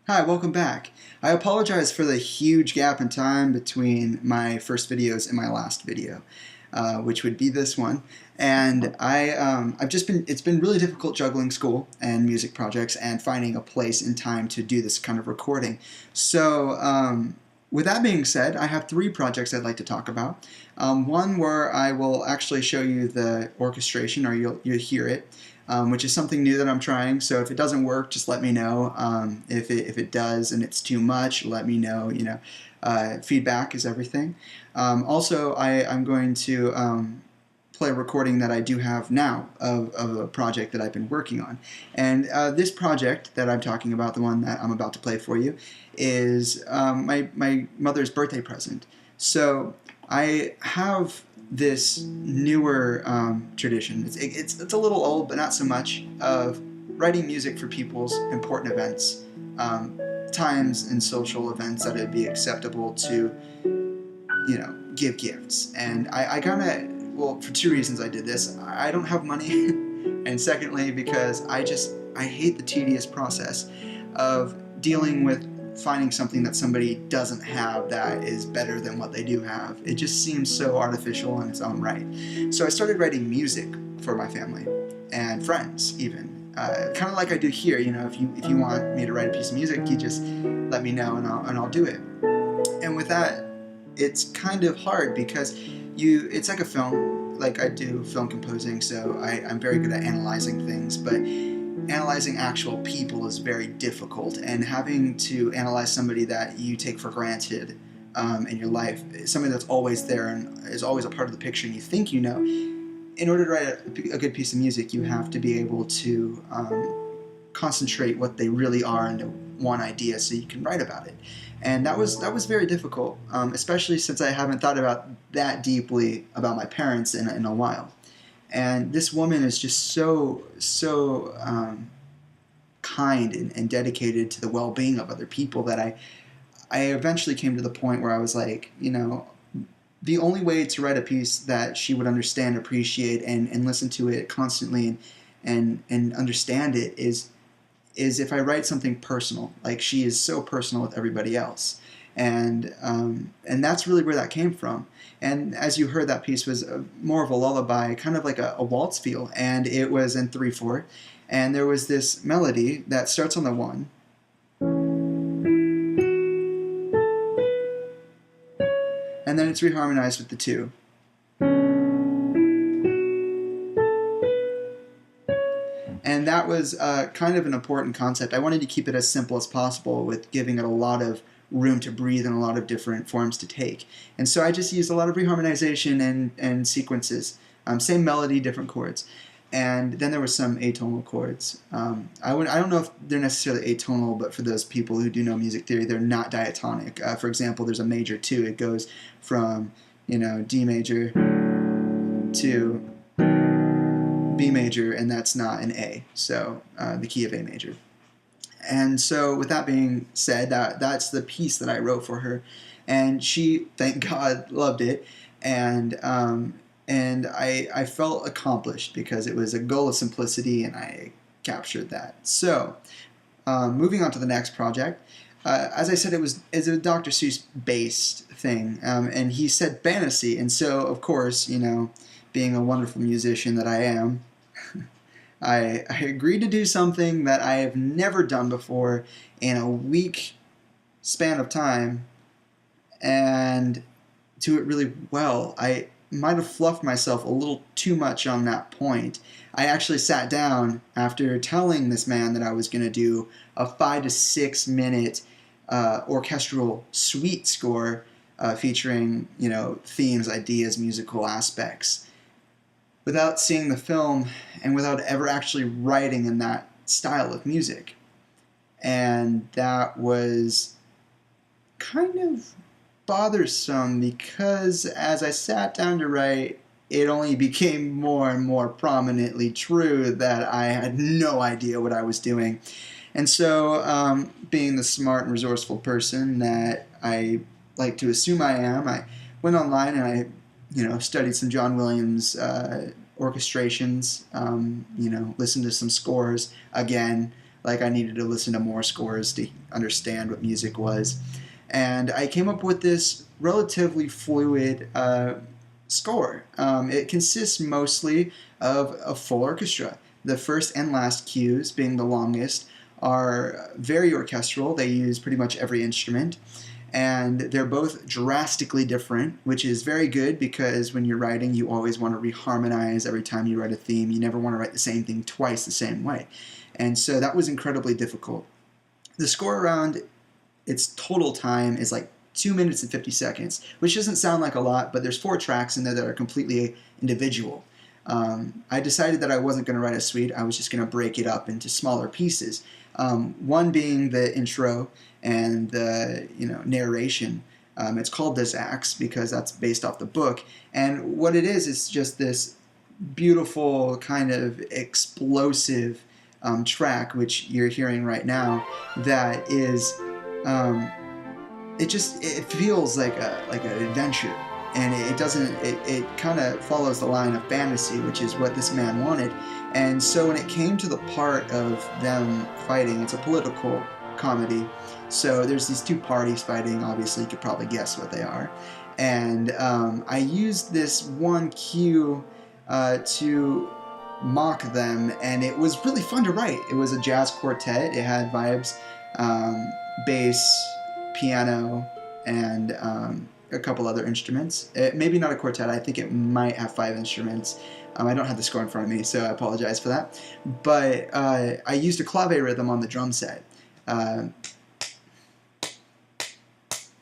Hi, welcome back. I apologize for the huge gap in time between my first videos and my last video, which would be this one. And it's been really difficult juggling school and music projects and finding a place and time to do this kind of recording. With that being said, I have three projects I'd like to talk about. One where I will actually show you the orchestration, or you'll hear it, which is something new that I'm trying. So if it doesn't work, just let me know. If it does and it's too much, let me know. Feedback is everything. I'm going to play a recording that I do have now of a project that I've been working on. And this project that I'm talking about, the one that I'm about to play for you, is my mother's birthday present. So I have this newer tradition. It's a little old, but not so much, of writing music for people's important events, times and social events that it'd be acceptable to, give gifts. And I kind of, well, for two reasons I did this. I don't have money, and secondly, because I hate the tedious process of dealing with finding something that somebody doesn't have that is better than what they do have. It just seems so artificial in its own right. So I started writing music for my family and friends, even. Kind of like I do here. If you want me to write a piece of music, you just let me know and I'll do it. And with that, it's kind of hard because it's like a film. Like, I do film composing, so I'm very good at analyzing things, but analyzing actual people is very difficult, and having to analyze somebody that you take for granted in your life, somebody that's always there and is always a part of the picture and you think you know. In order to write a good piece of music, you have to be able to concentrate what they really are into one idea so you can write about it. And that was very difficult, especially since I haven't thought about that deeply about my parents in a while. And this woman is just so kind and dedicated to the well-being of other people that I eventually came to the point where I was like, the only way to write a piece that she would understand, appreciate, and listen to it constantly and understand it is if I write something personal. Like, she is so personal with everybody else. And that's really where that came from. And as you heard, that piece was more of a lullaby, kind of like a waltz feel, and it was in 3/4. And there was this melody that starts on the 1, and then it's reharmonized with the 2. And that was kind of an important concept. I wanted to keep it as simple as possible, with giving it a lot of room to breathe and a lot of different forms to take. And so I just used a lot of reharmonization and sequences. Same melody, different chords. And then there were some atonal chords. I don't know if they're necessarily atonal, but for those people who do know music theory, they're not diatonic. For example, there's a major 2. It goes from, D major to B major, and that's not an A, so the key of A major. And so with that being said, that's the piece that I wrote for her, and she, thank God, loved it, and I felt accomplished because it was a goal of simplicity, and I captured that. So moving on to the next project. As I said, it's a Dr. Seuss based thing, and he said fantasy, and so of course, being a wonderful musician that I am, I agreed to do something that I have never done before in a week span of time, and do it really well. I might have fluffed myself a little too much on that point. I actually sat down after telling this man that I was going to do a 5 to 6 minute orchestral suite score featuring, themes, ideas, musical aspects, without seeing the film and without ever actually writing in that style of music. And that was kind of bothersome, because as I sat down to write, it only became more and more prominently true that I had no idea what I was doing. And so, being the smart and resourceful person that I like to assume I am, I went online and I studied some John Williams orchestrations, listened to some scores again, like I needed to listen to more scores to understand what music was. And I came up with this relatively fluid score. It consists mostly of a full orchestra. The first and last cues, being the longest, are very orchestral. They use pretty much every instrument. And they're both drastically different, which is very good because when you're writing, you always want to reharmonize every time you write a theme. You never want to write the same thing twice the same way. And so that was incredibly difficult. The score around its total time is like 2 minutes and 50 seconds, which doesn't sound like a lot, but there's 4 tracks in there that are completely individual. I decided that I wasn't going to write a suite. I was just going to break it up into smaller pieces. One being the intro and the narration. It's called This Axe because that's based off the book. And what it is just this beautiful kind of explosive track, which you're hearing right now, that is it feels like an adventure, and it kind of follows the line of fantasy, which is what this man wanted. And so when it came to the part of them fighting, it's a political comedy, so there's these 2 parties fighting. Obviously you could probably guess what they are, and I used this one cue to mock them, and it was really fun to write. It was a jazz quartet. It had vibes, bass, piano, and a couple other instruments. Maybe not a quartet. I think it might have 5 instruments. I don't have the score in front of me, so I apologize for that. But I used a clave rhythm on the drum set. And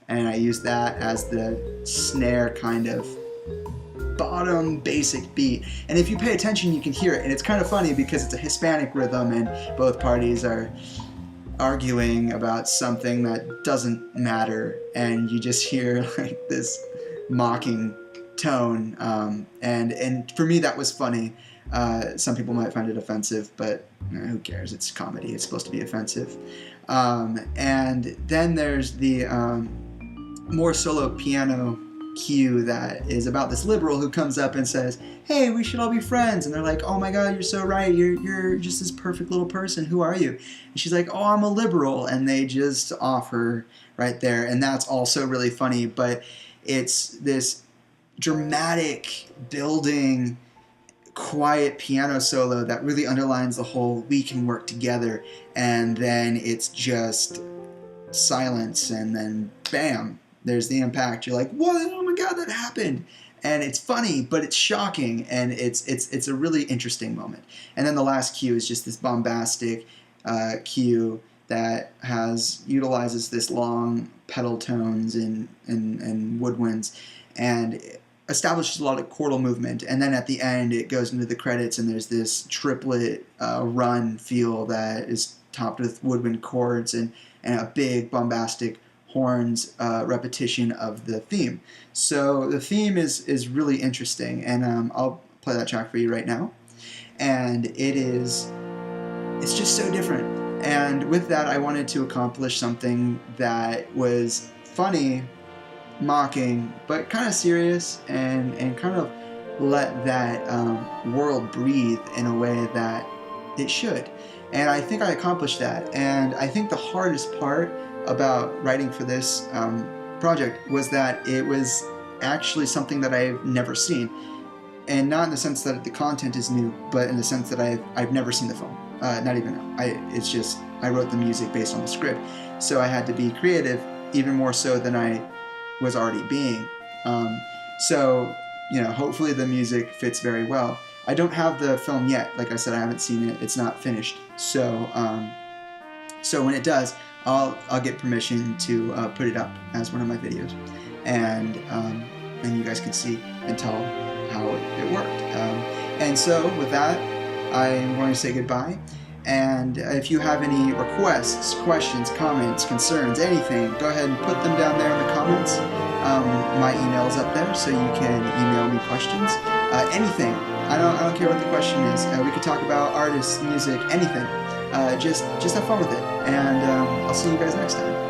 I used that as the snare kind of bottom basic beat. And if you pay attention, you can hear it. And it's kind of funny because it's a Hispanic rhythm and both parties are arguing about something that doesn't matter, and you just hear like this mocking tone, and for me that was funny. Some people might find it offensive, but who cares? It's comedy. It's supposed to be offensive. And then there's the more solo piano cue that is about this liberal who comes up and says, "Hey, we should all be friends." And they're like, "Oh my God, you're so right. You're just this perfect little person. Who are you?" And she's like, "Oh, I'm a liberal." And they just off her right there. And that's also really funny. But it's this dramatic building, quiet piano solo that really underlines the whole "we can work together." And then it's just silence, and then bam, there's the impact. You're like, "What? Oh my God, that happened!" And it's funny, but it's shocking, and it's a really interesting moment. And then the last cue is just this bombastic cue that utilizes this long pedal tones and woodwinds, and establishes a lot of chordal movement. And then at the end, it goes into the credits, and there's this triplet run feel that is topped with woodwind chords and a big bombastic horns repetition of the theme. So the theme is really interesting, and I'll play that track for you right now. And it's just so different. And with that, I wanted to accomplish something that was funny, mocking, but kind of serious, and kind of let that world breathe in a way that it should. And I think I accomplished that. And I think the hardest part about writing for this project was that it was actually something that I've never seen. And not in the sense that the content is new, but in the sense that I've never seen the film. Not even now. It's just, I wrote the music based on the script. So I had to be creative, even more so than I was already being. So, hopefully the music fits very well. I don't have the film yet. Like I said, I haven't seen it. It's not finished. So, so when it does, I'll get permission to put it up as one of my videos, and you guys can see and tell how it worked. And so with that, I'm going to say goodbye. And if you have any requests, questions, comments, concerns, anything, go ahead and put them down there in the comments. My email's up there, so you can email me questions. Anything. I don't care what the question is. We could talk about artists, music, anything. Just have fun with it. And I'll see you guys next time.